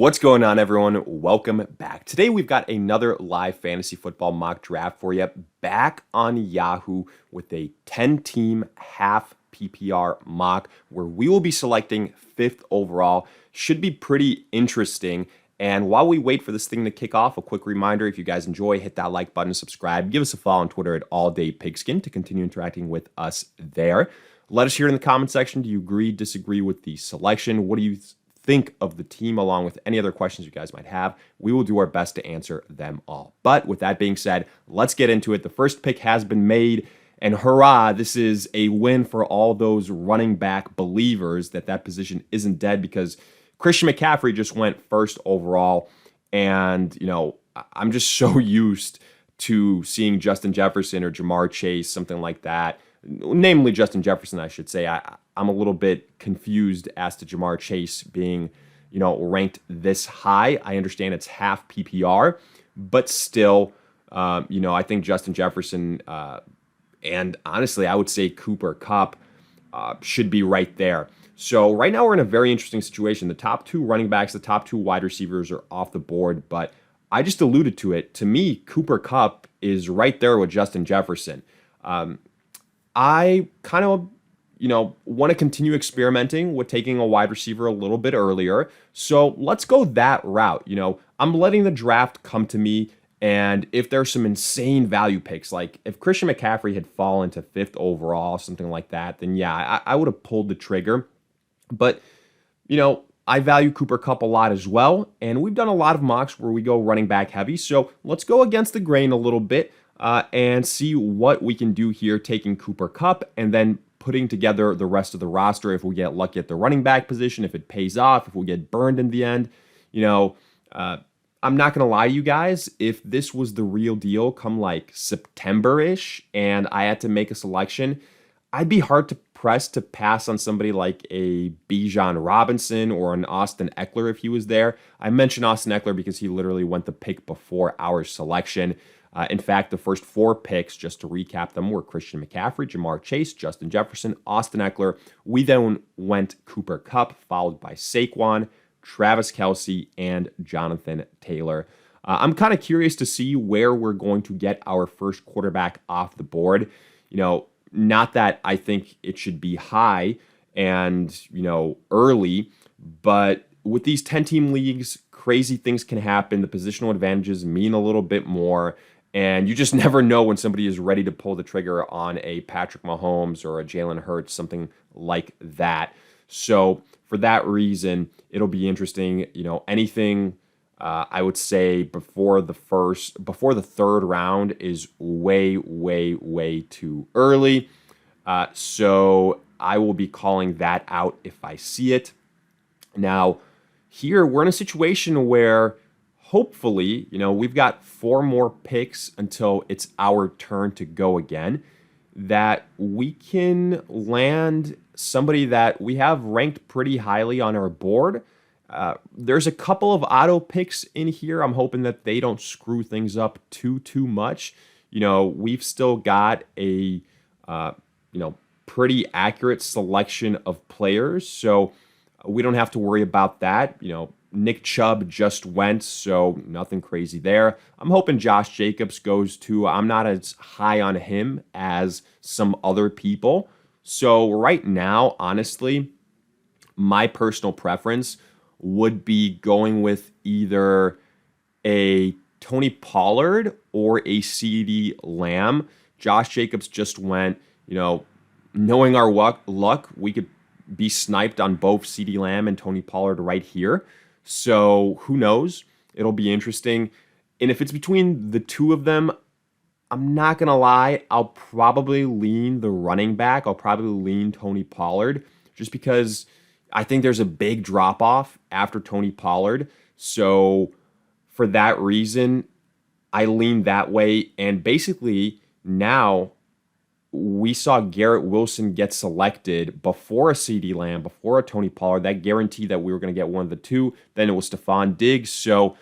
What's going on, everyone? Welcome back. Today, we've got another live fantasy football mock draft for you back on Yahoo with a 10-team half PPR mock where we will be selecting 5th overall. Should be pretty interesting. And while we wait for this thing to kick off, a quick reminder, if you guys enjoy, hit that like button, subscribe, give us a follow on Twitter at alldaypigskin to continue interacting with us there. Let us hear in the comment section, do you agree, disagree with the selection? What do you think of the team, along with any other questions you guys might have? We will do our best to answer them all. But with that being said, let's get into it. The first pick has been made, and hurrah, this is a win for all those running back believers that position isn't dead, because Christian McCaffrey just went first overall. And, I'm just so used to seeing Justin Jefferson or Jamar Chase, something like that. Namely Justin Jefferson, I should say. I'm a little bit confused as to Jamar Chase being, ranked this high. I understand it's half PPR, but still, I think Justin Jefferson and honestly, I would say Cooper Kupp should be right there. So right now we're in a very interesting situation. The top 2 running backs, the top 2 wide receivers are off the board, but I just alluded to it. To me, Cooper Kupp is right there with Justin Jefferson. I kind of, want to continue experimenting with taking a wide receiver a little bit earlier. So let's go that route. I'm letting the draft come to me. And if there's some insane value picks, like if Christian McCaffrey had fallen to 5th overall, something like that, then yeah, I would have pulled the trigger. But, I value Cooper Kupp a lot as well. And we've done a lot of mocks where we go running back heavy. So let's go against the grain a little bit. And see what we can do here, taking Cooper Kupp and then putting together the rest of the roster. If we get lucky at the running back position, if it pays off, if we get burned in the end, I'm not going to lie to you guys. If this was the real deal come like September-ish and I had to make a selection, I'd be hard to press to pass on somebody like a Bijan Robinson or an Austin Eckler if he was there. I mentioned Austin Eckler because he literally went the pick before our selection. In fact, the first 4 picks, just to recap them, were Christian McCaffrey, Jamar Chase, Justin Jefferson, Austin Eckler. We then went Cooper Kupp, followed by Saquon, Travis Kelce, and Jonathan Taylor. I'm kind of curious to see where we're going to get our first quarterback off the board. Not that I think it should be high and, early, but with these 10-team leagues, crazy things can happen. The positional advantages mean a little bit more. And you just never know when somebody is ready to pull the trigger on a Patrick Mahomes or a Jalen Hurts, something like that. So for that reason, it'll be interesting. Anything I would say before the 3rd round is way, way, way too early. So I will be calling that out if I see it. Now, here we're in a situation where hopefully, we've got 4 more picks until it's our turn to go again, that we can land somebody that we have ranked pretty highly on our board. There's a couple of auto picks in here. I'm hoping that they don't screw things up too much. We've still got a, pretty accurate selection of players, so we don't have to worry about that. Nick Chubb just went, so nothing crazy there. I'm hoping Josh Jacobs goes too. I'm not as high on him as some other people. So right now, honestly, my personal preference would be going with either a Tony Pollard or a CeeDee Lamb. Josh Jacobs just went, knowing our luck, we could be sniped on both CeeDee Lamb and Tony Pollard right here. So who knows? It'll be interesting. And if it's between the 2 of them, I'm not going to lie, I'll probably lean the running back. I'll probably lean Tony Pollard just because I think there's a big drop-off after Tony Pollard. So for that reason, I lean that way. And basically now we saw Garrett Wilson get selected before a CeeDee Lamb, before a Tony Pollard. That guaranteed that we were going to get one of the 2. Then it was Stephon Diggs. So,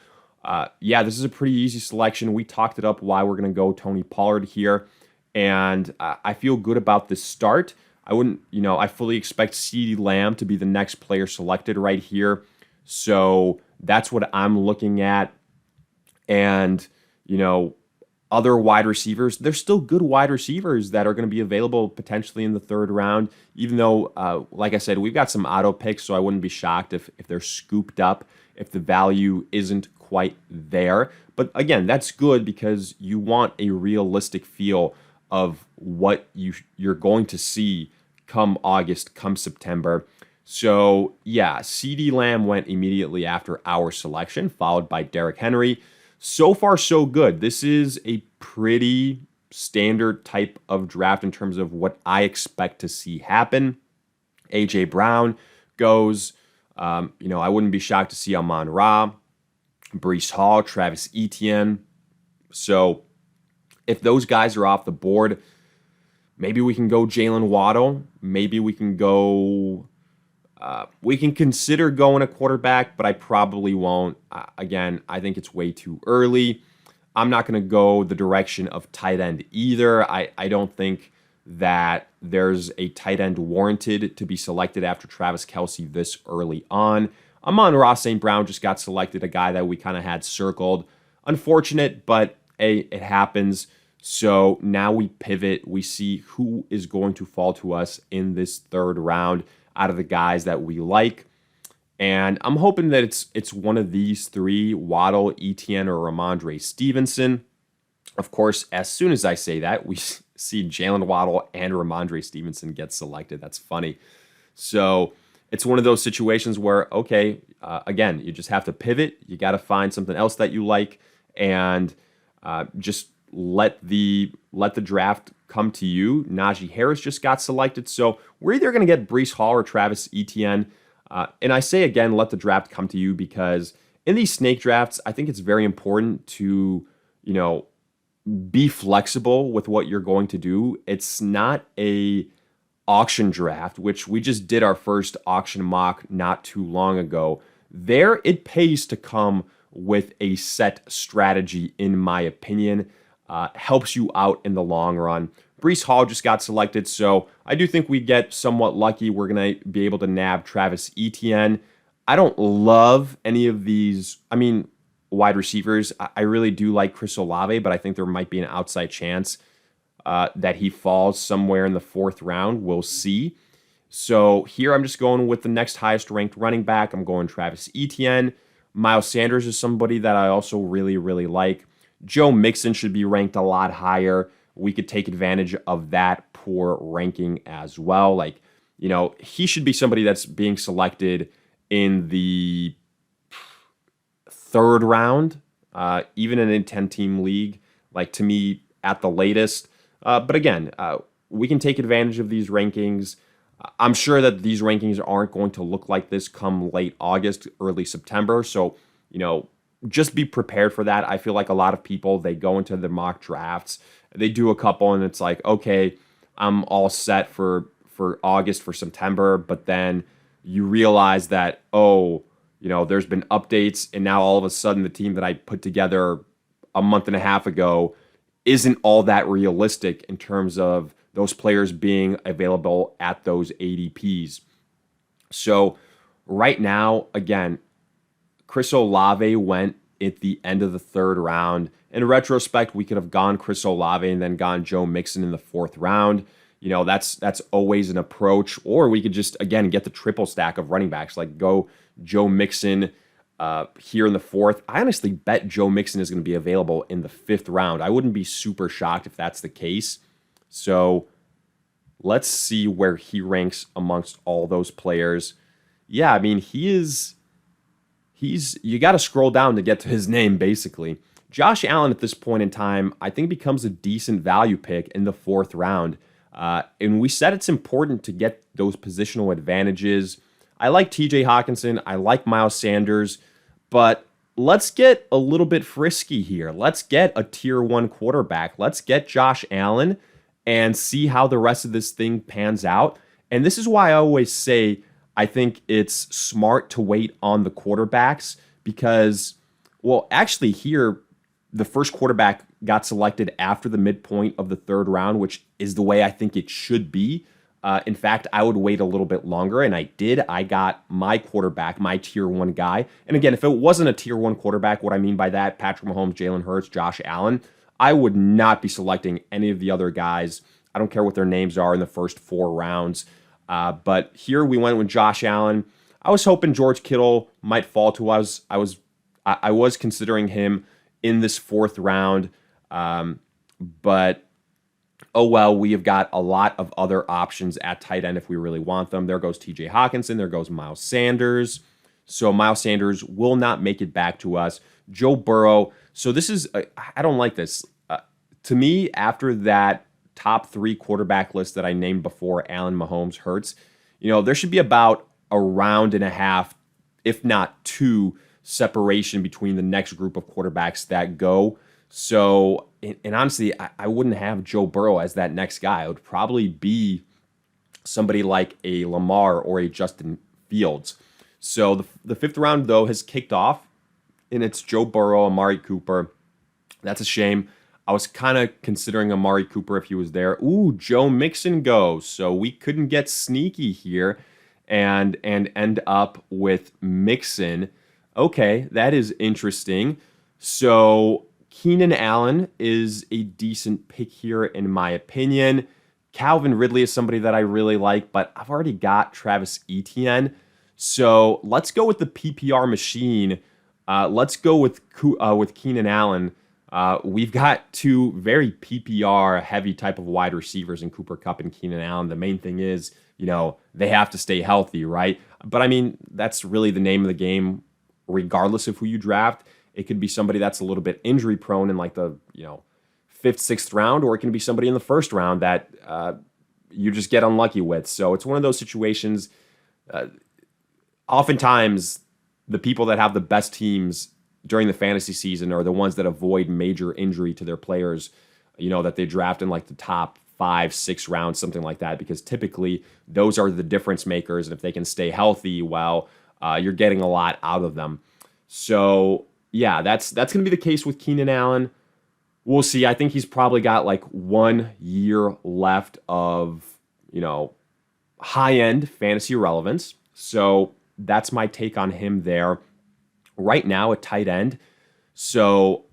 this is a pretty easy selection. We talked it up why we're going to go Tony Pollard here. And I feel good about this start. I fully expect CeeDee Lamb to be the next player selected right here. So that's what I'm looking at. And, you know, other wide receivers, there's still good wide receivers that are going to be available potentially in the third round, even though, like I said, we've got some auto picks, so I wouldn't be shocked if they're scooped up, if the value isn't quite there. But again, that's good because you want a realistic feel of what you're going to see come August, come September. So yeah, CeeDee Lamb went immediately after our selection, followed by Derrick Henry. So far, so good. This is a pretty standard type of draft in terms of what I expect to see happen. A.J. Brown goes. I wouldn't be shocked to see Amon-Ra, Breece Hall, Travis Etienne. So if those guys are off the board, maybe we can go Jalen Waddle. Maybe we can go. We can consider going a quarterback, but I probably won't. Again, I think it's way too early. I'm not going to go the direction of tight end either. I don't think that there's a tight end warranted to be selected after Travis Kelce this early on. Amon-Ra St. Brown just got selected, a guy that we kind of had circled. Unfortunate, but it happens. So now we pivot. We see who is going to fall to us in this third round out of the guys that we like. And I'm hoping that it's one of these three, Waddle, Etienne, or Ramondre Stevenson. Of course, as soon as I say that, we see Jalen Waddle and Ramondre Stevenson get selected. That's funny. So it's one of those situations where, okay, again, you just have to pivot. You got to find something else that you like, and just let the draft come to you. Najee Harris just got selected, so we're either going to get Breece Hall or Travis Etienne. And I say again, let the draft come to you, because in these snake drafts, I think it's very important to, be flexible with what you're going to do. It's not a auction draft, which we just did our first auction mock not too long ago. There, it pays to come with a set strategy, in my opinion. Helps you out in the long run. Breece Hall just got selected, so I do think we get somewhat lucky. We're going to be able to nab Travis Etienne. I don't love any of these, wide receivers. I really do like Chris Olave, but I think there might be an outside chance that he falls somewhere in the fourth round. We'll see. So here I'm just going with the next highest ranked running back. I'm going Travis Etienne. Miles Sanders is somebody that I also really, really like. Joe Mixon should be ranked a lot higher. We could take advantage of that poor ranking as well. He should be somebody that's being selected in the third round, even in a 10-team league, to me, at the latest. But again, we can take advantage of these rankings. I'm sure that these rankings aren't going to look like this come late August, early September. So, just be prepared for that. I feel like a lot of people, they go into the mock drafts, they do a couple, and it's like, okay, I'm all set for August, for September, but then you realize that, there's been updates, and now all of a sudden the team that I put together a month and a half ago isn't all that realistic in terms of those players being available at those ADPs. So right now, again, Chris Olave went at the end of the third round. In retrospect, we could have gone Chris Olave and then gone Joe Mixon in the fourth round. That's always an approach. Or we could just, again, get the triple stack of running backs, go Joe Mixon here in the fourth. I honestly bet Joe Mixon is going to be available in the fifth round. I wouldn't be super shocked if that's the case. So let's see where he ranks amongst all those players. Yeah, you got to scroll down to get to his name, basically. Josh Allen at this point in time, I think, becomes a decent value pick in the fourth round. And we said it's important to get those positional advantages. I like TJ Hawkinson. I like Miles Sanders. But let's get a little bit frisky here. Let's get a tier 1 quarterback. Let's get Josh Allen and see how the rest of this thing pans out. And this is why I always say I think it's smart to wait on the quarterbacks because, actually here, the first quarterback got selected after the midpoint of the third round, which is the way I think it should be. In fact, I would wait a little bit longer, and I did. I got my quarterback, my tier one guy. And again, if it wasn't a tier one quarterback, what I mean by that, Patrick Mahomes, Jalen Hurts, Josh Allen, I would not be selecting any of the other guys. I don't care what their names are in the first 4 rounds. But here we went with Josh Allen. I was hoping George Kittle might fall to us. I was considering him in this 4th round, but oh well, we have got a lot of other options at tight end if we really want them. There goes TJ Hawkinson. There goes Miles Sanders. So Miles Sanders will not make it back to us. Joe Burrow. So this is, I don't like this. To me, after that top 3 quarterback list that I named before, Allen, Mahomes, Hurts, there should be about a round and a half, if not 2, separation between the next group of quarterbacks that go. So, and honestly, I wouldn't have Joe Burrow as that next guy. It would probably be somebody like a Lamar or a Justin Fields. So the 5th round, though, has kicked off, and it's Joe Burrow, Amari Cooper. That's a shame. I was kind of considering Amari Cooper if he was there. Ooh, Joe Mixon goes. So we couldn't get sneaky here and end up with Mixon. Okay, that is interesting. So Keenan Allen is a decent pick here, in my opinion. Calvin Ridley is somebody that I really like, but I've already got Travis Etienne. So let's go with the PPR machine. Let's go with Keenan Allen. We've got 2 very PPR heavy type of wide receivers in Cooper Kupp and Keenan Allen. The main thing is, they have to stay healthy, right? But I mean, that's really the name of the game, regardless of who you draft. It could be somebody that's a little bit injury prone in like the 5th, 6th round, or it can be somebody in the 1st round that you just get unlucky with. So it's one of those situations. Oftentimes, the people that have the best teams during the fantasy season are the ones that avoid major injury to their players, that they draft in like the top 5, 6 rounds, something like that, because typically those are the difference makers. And if they can stay healthy, well, you're getting a lot out of them. So yeah, that's going to be the case with Keenan Allen. We'll see. I think he's probably got like 1 year left of, high-end fantasy relevance. So that's my take on him there. Right now at tight end. So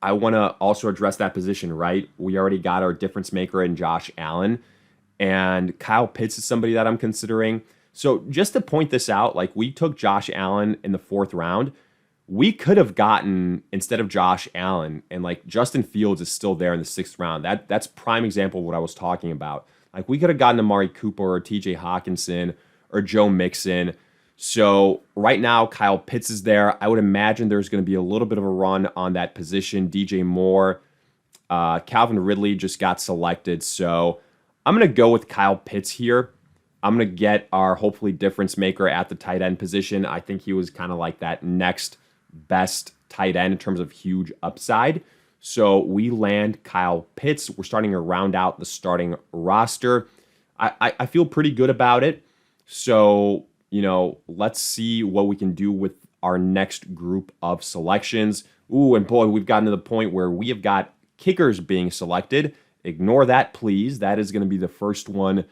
I want to also address that position, right? We already got our difference maker in Josh Allen, and Kyle Pitts is somebody that I'm considering. So just to point this out, like we took Josh Allen in the 4th round. We could have gotten, instead of Josh Allen, and like Justin Fields is still there in the 6th round. That's prime example of what I was talking about. Like we could have gotten Amari Cooper or TJ Hawkinson or Joe Mixon. So right now, Kyle Pitts is there. I would imagine there's going to be a little bit of a run on that position. DJ Moore, Calvin Ridley just got selected. So I'm going to go with Kyle Pitts here. I'm going to get our hopefully difference maker at the tight end position. I think he was kind of like that next best tight end in terms of huge upside. So we land Kyle Pitts. We're starting to round out the starting roster. I feel pretty good about it. So let's see what we can do with our next group of selections. Ooh, and boy, we've gotten to the point where we have got kickers being selected. Ignore that, please. That is going to be the first one,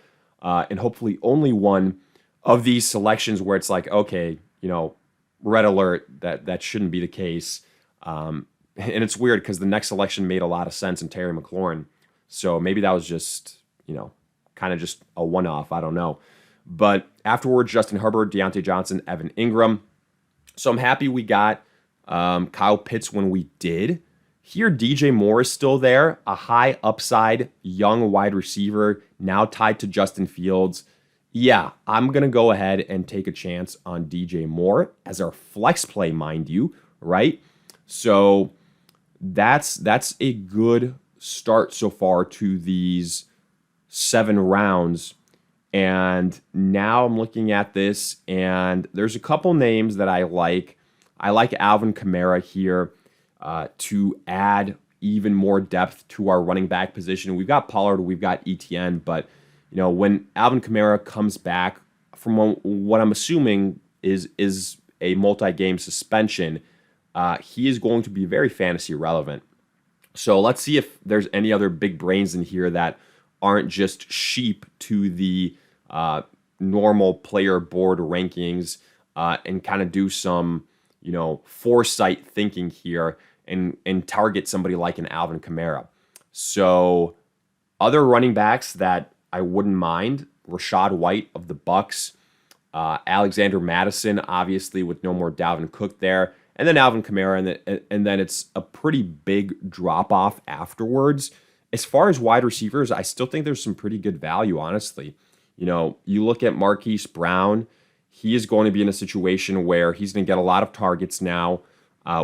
and hopefully only one of these selections where it's like, okay, red alert, that shouldn't be the case. And it's weird because the next selection made a lot of sense in Terry McLaurin. So maybe that was just, kind of just a one-off. I don't know. But afterwards, Justin Herbert, Deontay Johnson, Evan Ingram. So I'm happy we got Kyle Pitts when we did. Here, DJ Moore is still there, a high upside young wide receiver, now tied to Justin Fields. Yeah, I'm going to go ahead and take a chance on DJ Moore as our flex play, mind you, right? So that's a good start so far to these 7 rounds. And now I'm looking at this, and there's a couple names that I like. I like Alvin Kamara here to add even more depth to our running back position. We've got Pollard, we've got ETN, but when Alvin Kamara comes back from what I'm assuming is a multi-game suspension, he is going to be very fantasy relevant. So let's see if there's any other big brains in here that aren't just sheep to the normal player board rankings and kind of do some, foresight thinking here and target somebody like an Alvin Kamara. So other running backs that I wouldn't mind, Rashad White of the Bucks, Alexander Mattison, obviously with no more Dalvin Cook there, and then Alvin Kamara, and then it's a pretty big drop-off afterwards. As far as wide receivers, I still think there's some pretty good value, honestly. You look at Marquise Brown, he is going to be in a situation where he's going to get a lot of targets now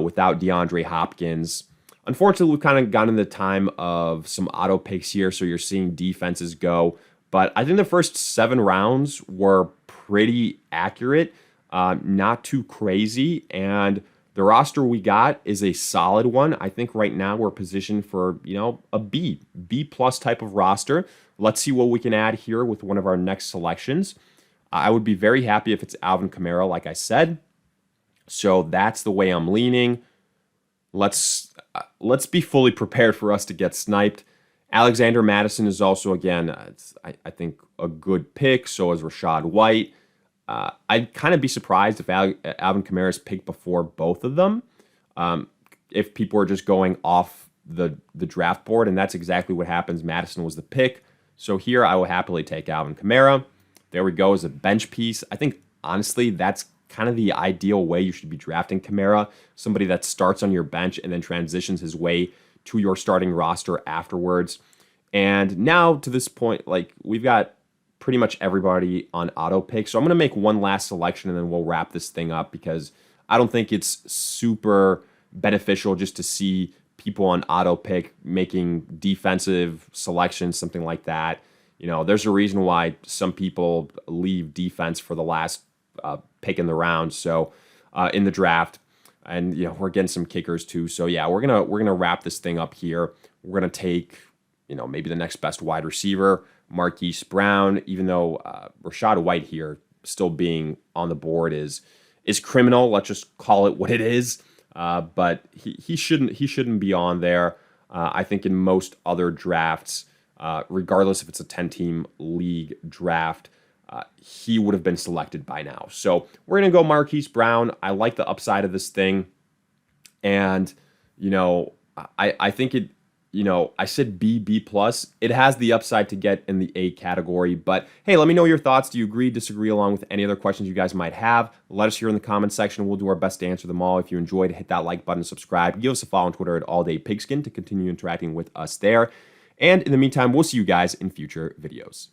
without DeAndre Hopkins. Unfortunately, we've kind of gotten the time of some auto picks here, so you're seeing defenses go. But I think the first 7 rounds were pretty accurate, not too crazy, and the roster we got is a solid one. I think right now we're positioned for, a B plus type of roster. Let's see what we can add here with one of our next selections. I would be very happy if it's Alvin Kamara, like I said. So that's the way I'm leaning. Let's be fully prepared for us to get sniped. Alexander Mattison is also, again, I think a good pick. So is Rashad White. I'd kind of be surprised if Alvin Kamara is picked before both of them. If people are just going off the draft board, and that's exactly what happens. Mattison was the pick. So here I will happily take Alvin Kamara. There we go as a bench piece. I think, honestly, that's kind of the ideal way you should be drafting Kamara. Somebody that starts on your bench and then transitions his way to your starting roster afterwards. And now to this point, we've got pretty much everybody on auto pick. So I'm going to make one last selection and then we'll wrap this thing up because I don't think it's super beneficial just to see people on auto pick making defensive selections, something like that. There's a reason why some people leave defense for the last pick in the round. So in the draft, and we're getting some kickers too. So yeah, we're gonna wrap this thing up here. We're gonna take maybe the next best wide receiver, Marquise Brown. Even though Rashad White here still being on the board is criminal. Let's just call it what it is. But he shouldn't be on there. I think in most other drafts, regardless if it's a 10-team league draft, he would have been selected by now. So we're going to go Marquise Brown. I like the upside of this thing. And, I think it, I said B plus. It has the upside to get in the A category. But hey, let me know your thoughts. Do you agree, disagree, along with any other questions you guys might have? Let us hear in the comment section. We'll do our best to answer them all. If you enjoyed, hit that like button, subscribe. Give us a follow on Twitter at alldaypigskin to continue interacting with us there. And in the meantime, we'll see you guys in future videos.